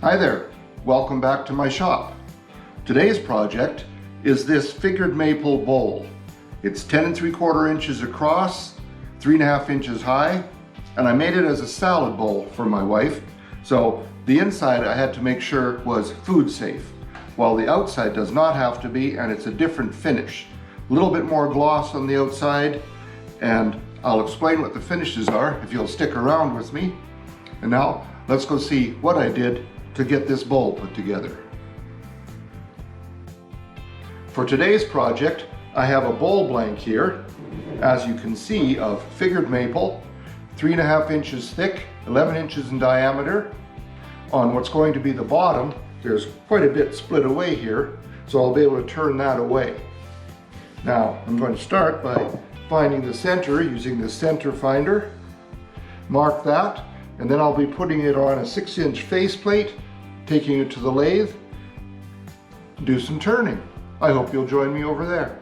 Hi there, welcome back to my shop. Today's project is this figured maple bowl. It's 10 3/4 inches across, 3.5 inches high, and I made it as a salad bowl for my wife. So the inside I had to make sure was food safe, while the outside does not have to be, and it's a different finish. A little bit more gloss on the outside, and I'll explain what the finishes are if you'll stick around with me. And now let's go see what I did to get this bowl put together. For today's project, I have a bowl blank here, as you can see, of figured maple, 3.5 inches thick, 11 inches in diameter. On what's going to be the bottom, there's quite a bit split away here, so I'll be able to turn that away. Now, I'm going to start by finding the center using the center finder. Mark that, and then I'll be putting it on a 6-inch faceplate, taking it to the lathe, do some turning. I hope you'll join me over there.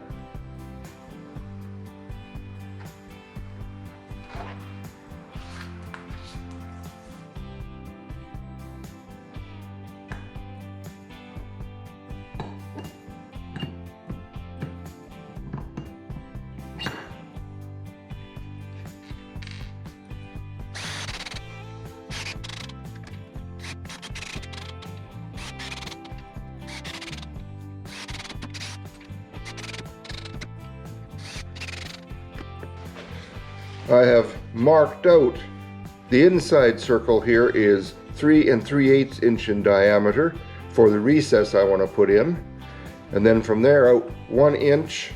I have marked out the inside circle here is 3 3/8 inch in diameter for the recess I want to put in, and then from there out 1 inch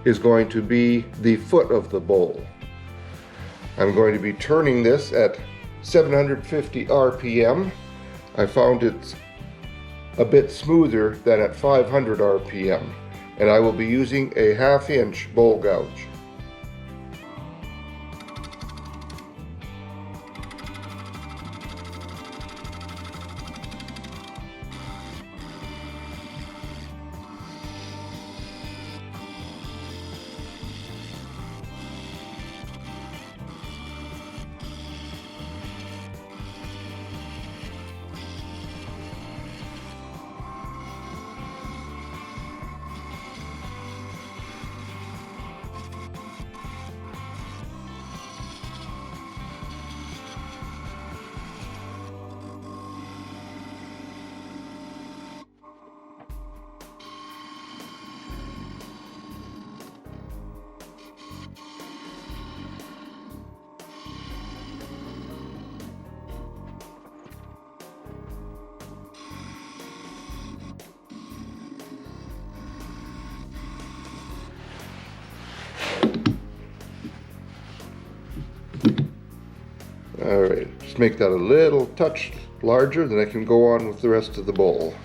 is going to be the foot of the bowl. I'm going to be turning this at 750 RPM. I found it's a bit smoother than at 500 RPM, and I will be using a 1/2 inch bowl gouge. All right, just make that a little touch larger, then I can go on with the rest of the bowl.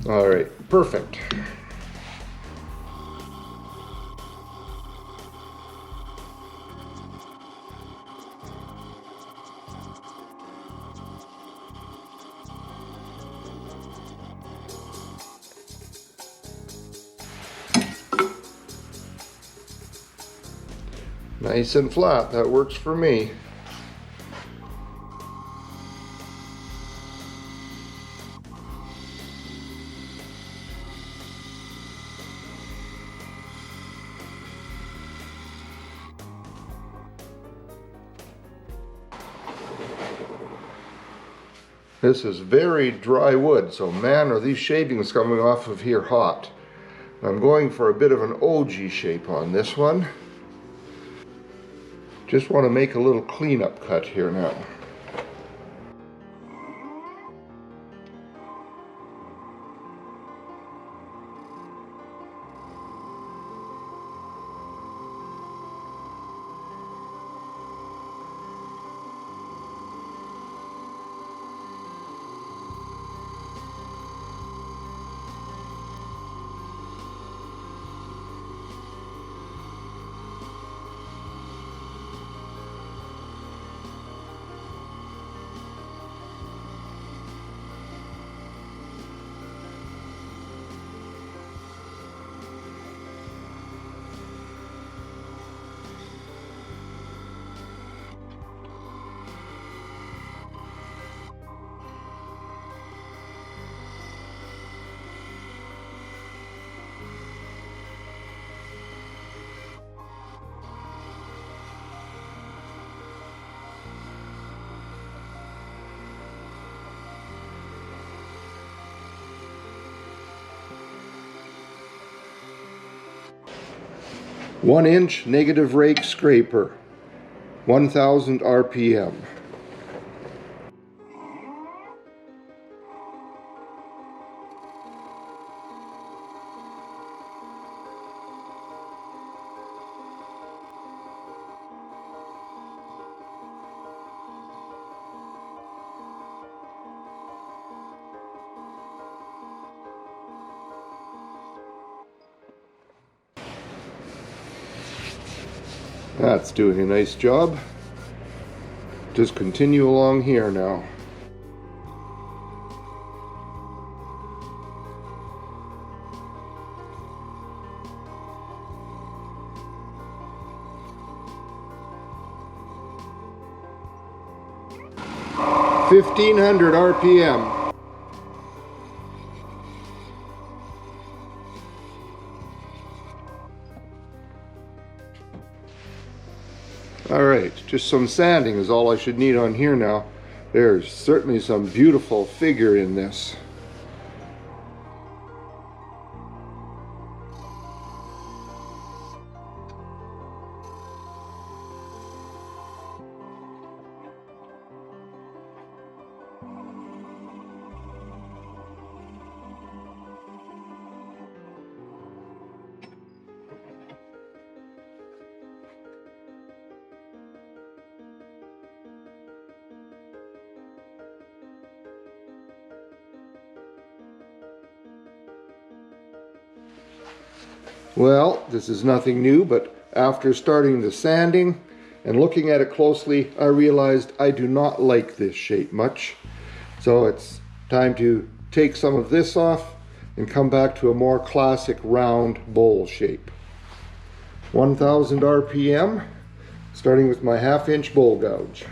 All right, perfect. Nice and flat, that works for me. This is very dry wood, so man, are these shavings coming off of here hot. I'm going for a bit of an OG shape on this one. Just want to make a little cleanup cut here now. 1-inch negative rake scraper, 1000 RPM. That's doing a nice job. Just continue along here now. $1,500 RPM. Alright, just some sanding is all I should need on here now. There's certainly some beautiful figure in this. Well, this is nothing new, but after starting the sanding and looking at it closely, I realized I do not like this shape much. So it's time to take some of this off and come back to a more classic round bowl shape. 1000 RPM, starting with my 1/2-inch bowl gouge.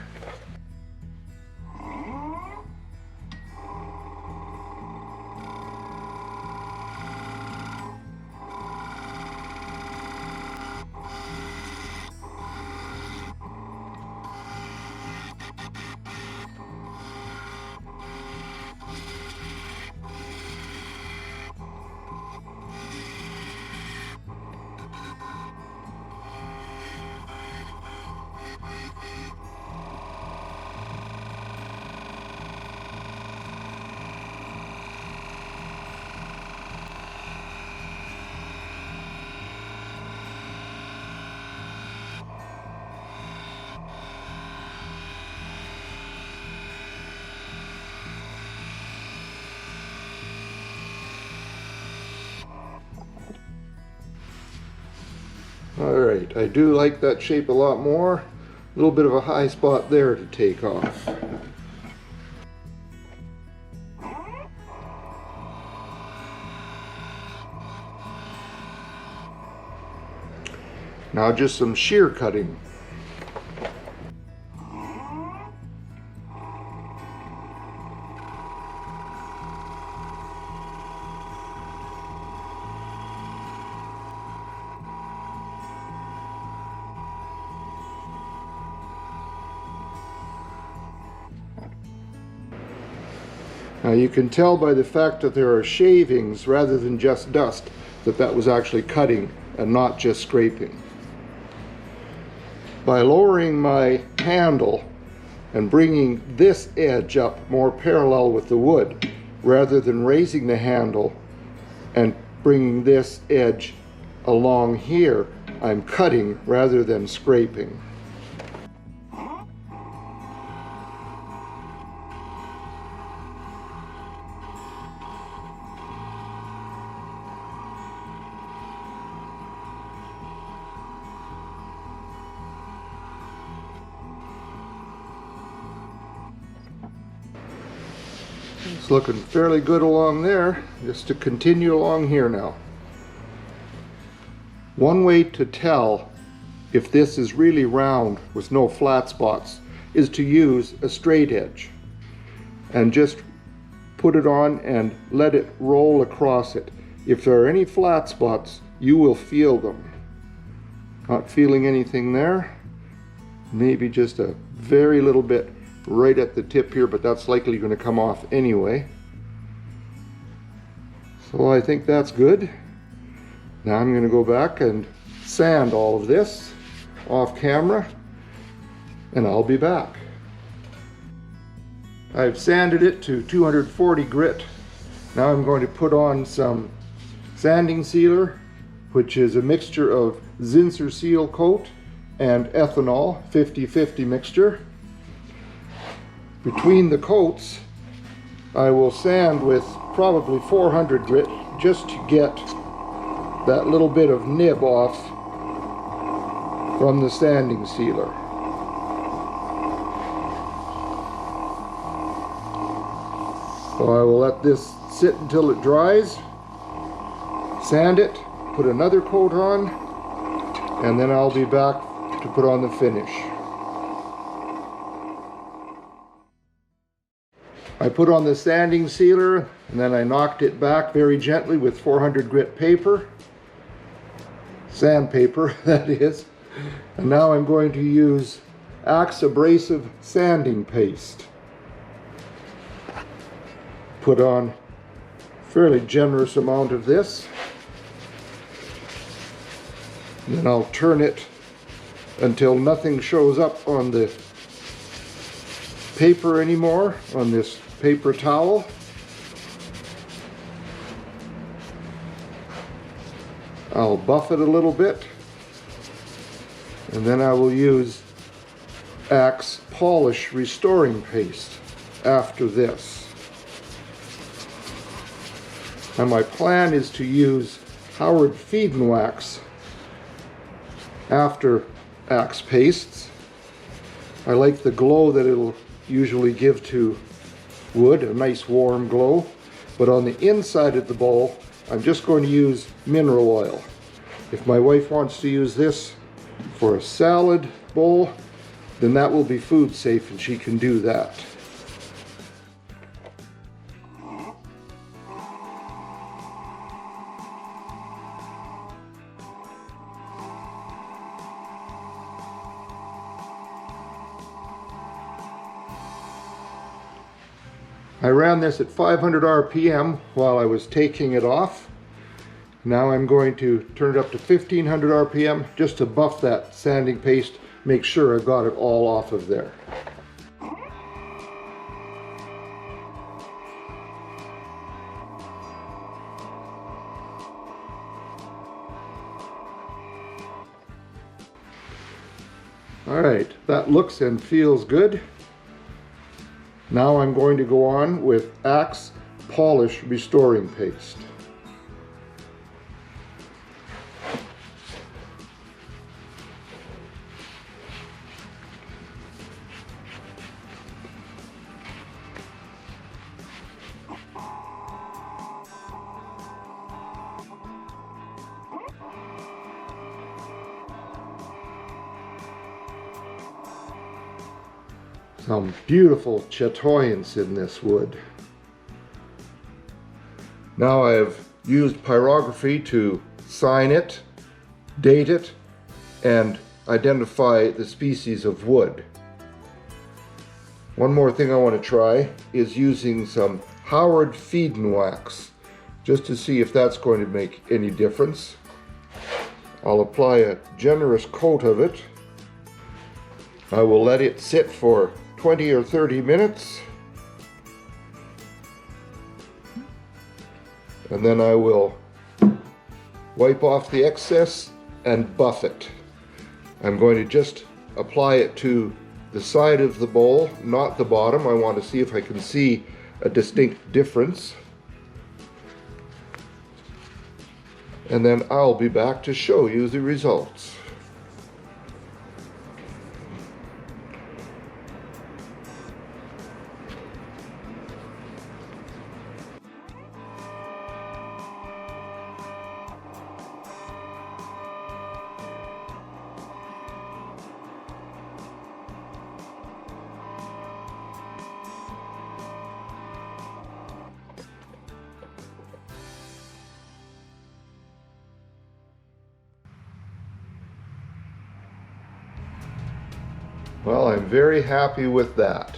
Alright, I do like that shape a lot more. A little bit of a high spot there to take off. Now just some shear cutting. Now you can tell by the fact that there are shavings rather than just dust that that was actually cutting and not just scraping. By lowering my handle and bringing this edge up more parallel with the wood rather than raising the handle and bringing this edge along here, I'm cutting rather than scraping. It's looking fairly good along there. Just to continue along here now. One way to tell if this is really round with no flat spots is to use a straight edge and just put it on and let it roll across it. If there are any flat spots, you will feel them. Not feeling anything there. Maybe just a very little bit right at the tip here, but that's likely going to come off anyway. So I think that's good. Now I'm going to go back and sand all of this off camera, and I'll be back. I've sanded it to 240 grit. Now I'm going to put on some sanding sealer, which is a mixture of Zinsser seal coat and ethanol, 50-50 mixture. Between the coats, I will sand with probably 400 grit just to get that little bit of nib off from the sanding sealer. So I will let this sit until it dries, sand it, put another coat on, and then I'll be back to put on the finish. I put on the sanding sealer and then I knocked it back very gently with 400 grit paper, sandpaper that is, and now I'm going to use Axe abrasive sanding paste. Put on a fairly generous amount of this, and then I'll turn it until nothing shows up on the paper anymore, on this paper towel. I'll buff it a little bit, and then I will use Axe polish restoring paste after this. And my plan is to use Howard Feed and Wax after Axe pastes. I like the glow that it'll usually give to wood, a nice warm glow. But on the inside of the bowl, I'm just going to use mineral oil. If my wife wants to use this for a salad bowl, then that will be food safe and she can do that. I ran this at 500 RPM while I was taking it off. Now I'm going to turn it up to 1500 RPM just to buff that sanding paste, make sure I got it all off of there. Alright, that looks and feels good. Now I'm going to go on with Axe Polish Restoring Paste. Some beautiful chatoyance in this wood. Now I have used pyrography to sign it, date it, and identify the species of wood. One more thing I want to try is using some Howard Feed and Wax, just to see if that's going to make any difference. I'll apply a generous coat of it. I will let it sit for 20 or 30 minutes, and then I will wipe off the excess and buff it. I'm going to just apply it to the side of the bowl, not the bottom. I want to see if I can see a distinct difference, and then I'll be back to show you the results. Well, I'm very happy with that.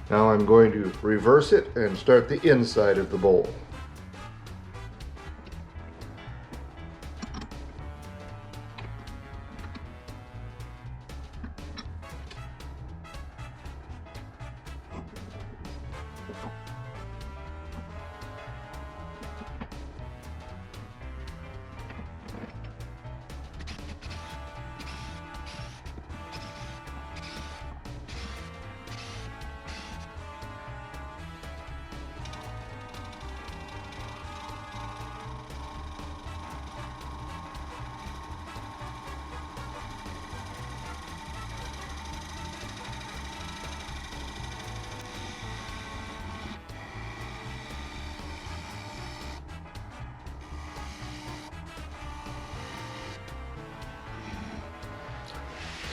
Now I'm going to reverse it and start the inside of the bowl.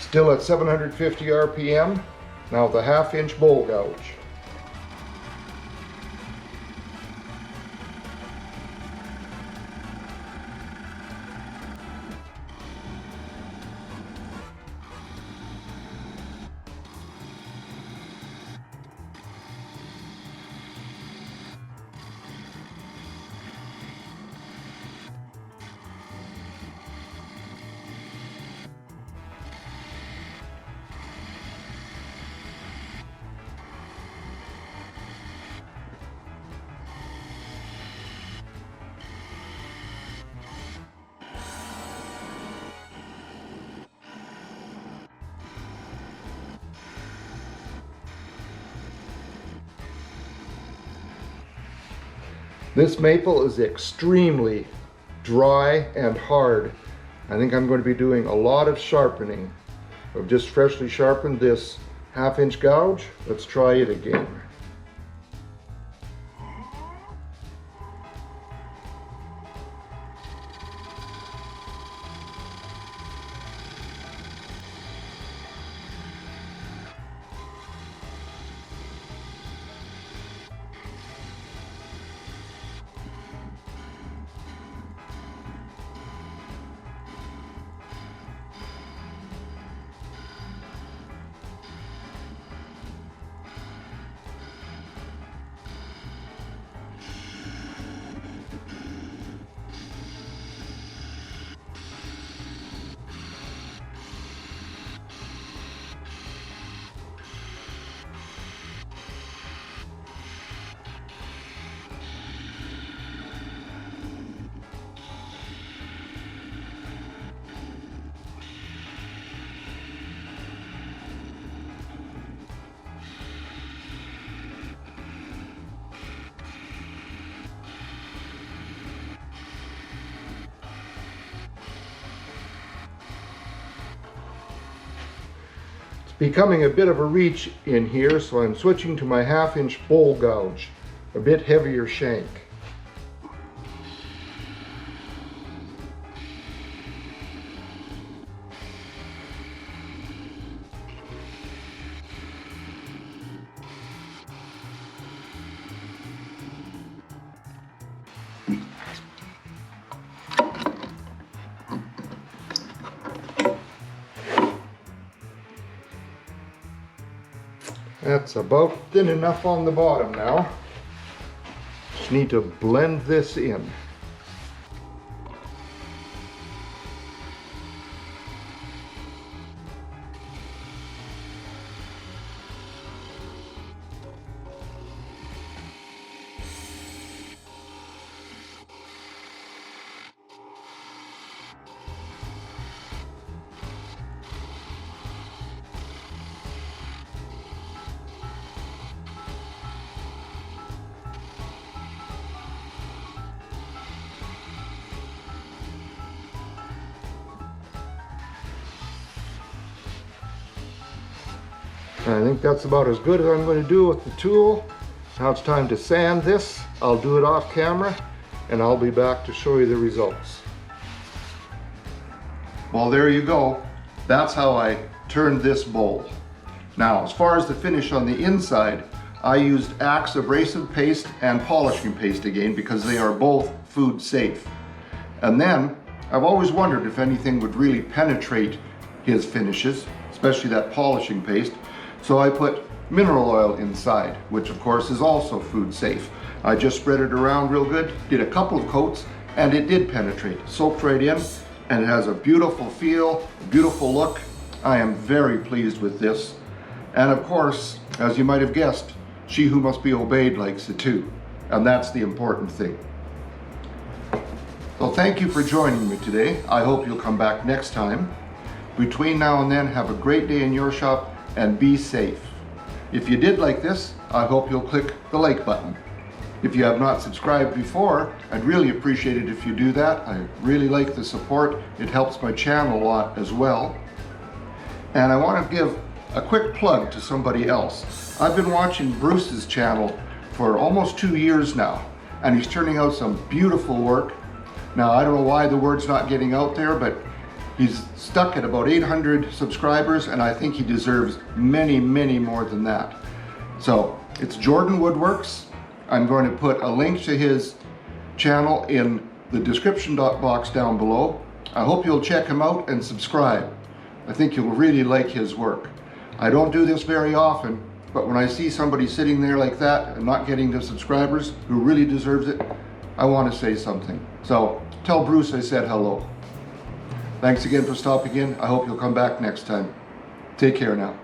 Still at 750 RPM, now the 1/2 inch bowl gouge. This maple is extremely dry and hard. I think I'm going to be doing a lot of sharpening. I've just freshly sharpened this 1/2 inch gouge. Let's try it again. Becoming a bit of a reach in here, so I'm switching to my 1/2 inch bowl gouge, a bit heavier shank. That's about thin enough on the bottom now. Just need to blend this in. I think that's about as good as I'm going to do with the tool. Now it's time to sand this. I'll do it off camera and I'll be back to show you the results. Well, there you go. That's how I turned this bowl. Now, as far as the finish on the inside, I used Axe abrasive paste and polishing paste again because they are both food safe. And then I've always wondered if anything would really penetrate his finishes, especially that polishing paste. So I put mineral oil inside, which of course is also food safe. I just spread it around real good, did a couple of coats, and it did penetrate. Soaked right in, and it has a beautiful feel, a beautiful look. I am very pleased with this. And of course, as you might have guessed, she who must be obeyed likes it too. And that's the important thing. So thank you for joining me today. I hope you'll come back next time. Between now and then, have a great day in your shop and be safe. If you did like this, I hope you'll click the like button. If you have not subscribed before, I'd really appreciate it if you do that. I really like the support. It helps my channel a lot as well. And I want to give a quick plug to somebody else. I've been watching Bruce's channel for almost 2 years now, and he's turning out some beautiful work. Now, I don't know why the word's not getting out there, but he's stuck at about 800 subscribers, and I think he deserves many, many more than that. So, it's Jordan Woodworks. I'm going to put a link to his channel in the description box down below. I hope you'll check him out and subscribe. I think you'll really like his work. I don't do this very often, but when I see somebody sitting there like that and not getting the subscribers who really deserves it, I want to say something. So tell Bruce I said hello. Thanks again for stopping in. I hope you'll come back next time. Take care now.